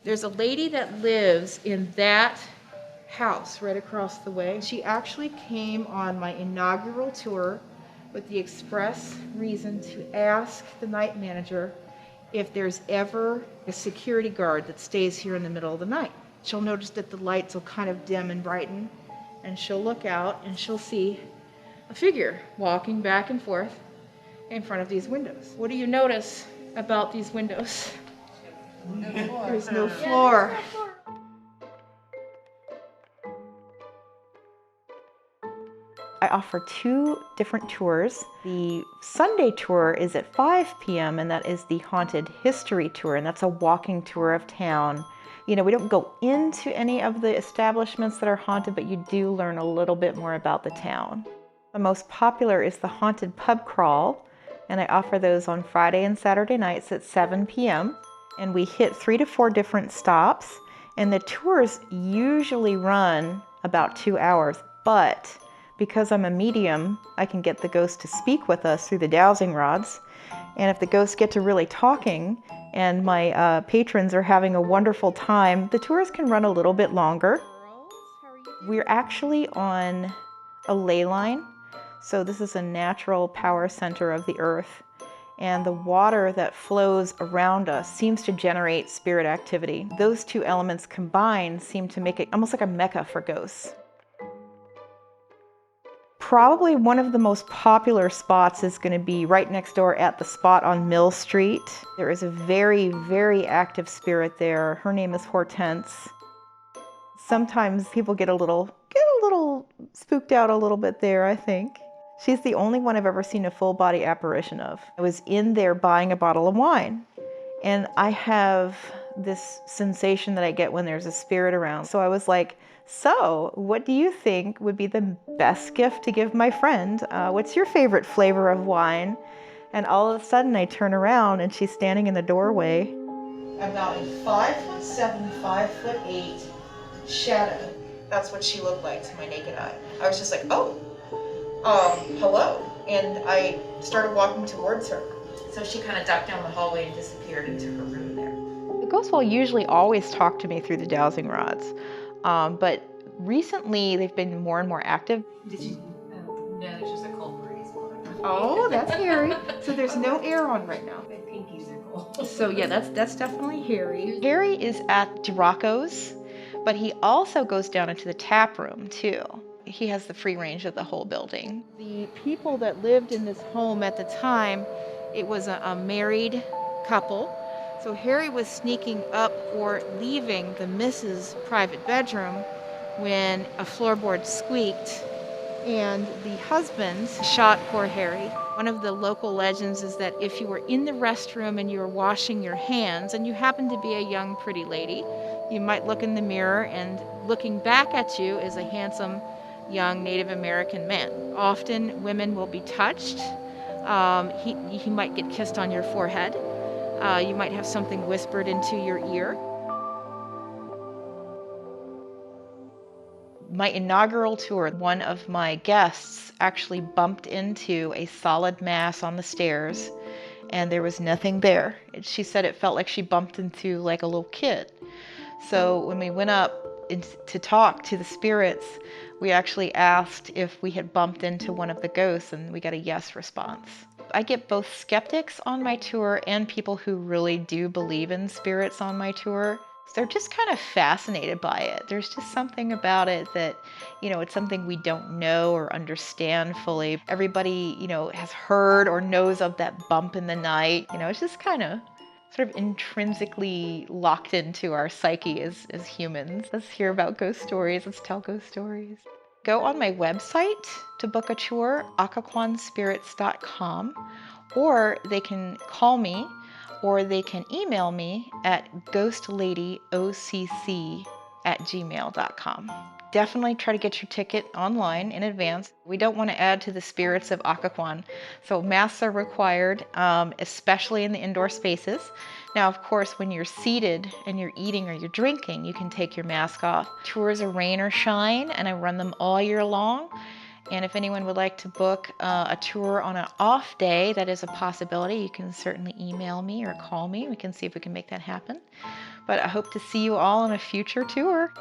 There's a lady that lives in that house right across the way. She actually came on my inaugural tour with the express reason to ask the night manager if there's ever a security guard that stays here in the middle of the night. She'll notice that the lights will kind of dim and brighten, and she'll look out and she'll see a figure walking back and forth in front of these windows. What do you notice about these windows? No floor. There's no floor. I offer 2 different tours. The Sunday tour is at 5 p.m. and that is the Haunted History Tour, and that's a walking tour of town. You know, we don't go into any of the establishments that are haunted, but you do learn a little bit more about the town. The most popular is the Haunted Pub Crawl, and I offer those on Friday and Saturday nights at 7 p.m. And we hit 3 to 4 different stops, and the tours usually run about 2 hours, but because I'm a medium, I can get the ghost to speak with us through the dowsing rods. And if the ghosts get to really talking and my patrons are having a wonderful time, the tours can run a little bit longer. We're actually on a ley line. So this is a natural power center of the earth. And the water that flows around us seems to generate spirit activity. Those 2 elements combined seem to make it almost like a mecca for ghosts. Probably one of the most popular spots is going to be right next door at the spot on Mill Street. There is a very, very active spirit there. Her name is Hortense. Sometimes people get a little spooked out a little bit there, I think. She's the only one I've ever seen a full body apparition of. I was in there buying a bottle of wine, and I have this sensation that I get when there's a spirit around. So I was like, so what do you think would be the best gift to give my friend? What's your favorite flavor of wine? And all of a sudden I turn around and she's standing in the doorway. About a 5'7", 5'8" shadow. That's what she looked like to my naked eye. I was just like, oh, hello. And I started walking towards her. So she kind of ducked down the hallway and disappeared into her room there. The ghosts will usually always talk to me through the dowsing rods. But recently they've been more and more active. Did you? No, there's just a cold breeze blowing. Oh, that's Harry. So there's no air on right now. My pinkies are cold. So yeah, that's definitely Harry. Harry is at DeRocco's, but he also goes down into the tap room too. He has the free range of the whole building. The people that lived in this home at the time, it was a married couple. So Harry was sneaking up or leaving the Mrs. private bedroom when a floorboard squeaked and the husband shot poor Harry. One of the local legends is that if you were in the restroom and you were washing your hands and you happened to be a young, pretty lady, you might look in the mirror and looking back at you is a handsome, young Native American man. Often women will be touched. He might get kissed on your forehead. You might have something whispered into your ear. My inaugural tour, one of my guests actually bumped into a solid mass on the stairs, and there was nothing there. She said it felt like she bumped into like a little kid. So when we went up to talk to the spirits, we actually asked if we had bumped into one of the ghosts, and we got a yes response. I get both skeptics on my tour and people who really do believe in spirits on my tour. They're just kind of fascinated by it. There's just something about it that, it's something we don't know or understand fully. Everybody, has heard or knows of that bump in the night. It's just kind of sort of intrinsically locked into our psyche as humans. Let's hear about ghost stories. Let's tell ghost stories. Go on my website to book a tour, OccoquanSpirits.com, or they can call me, or they can email me at ghostladyocc@gmail.com. Definitely try to get your ticket online in advance. We don't want to add to the spirits of Occoquan, so masks are required, especially in the indoor spaces. Now, of course, when you're seated and you're eating or you're drinking, you can take your mask off. Tours are rain or shine, and I run them all year long. And if anyone would like to book a tour on an off day, that is a possibility. You can certainly email me or call me. We can see if we can make that happen. But I hope to see you all on a future tour.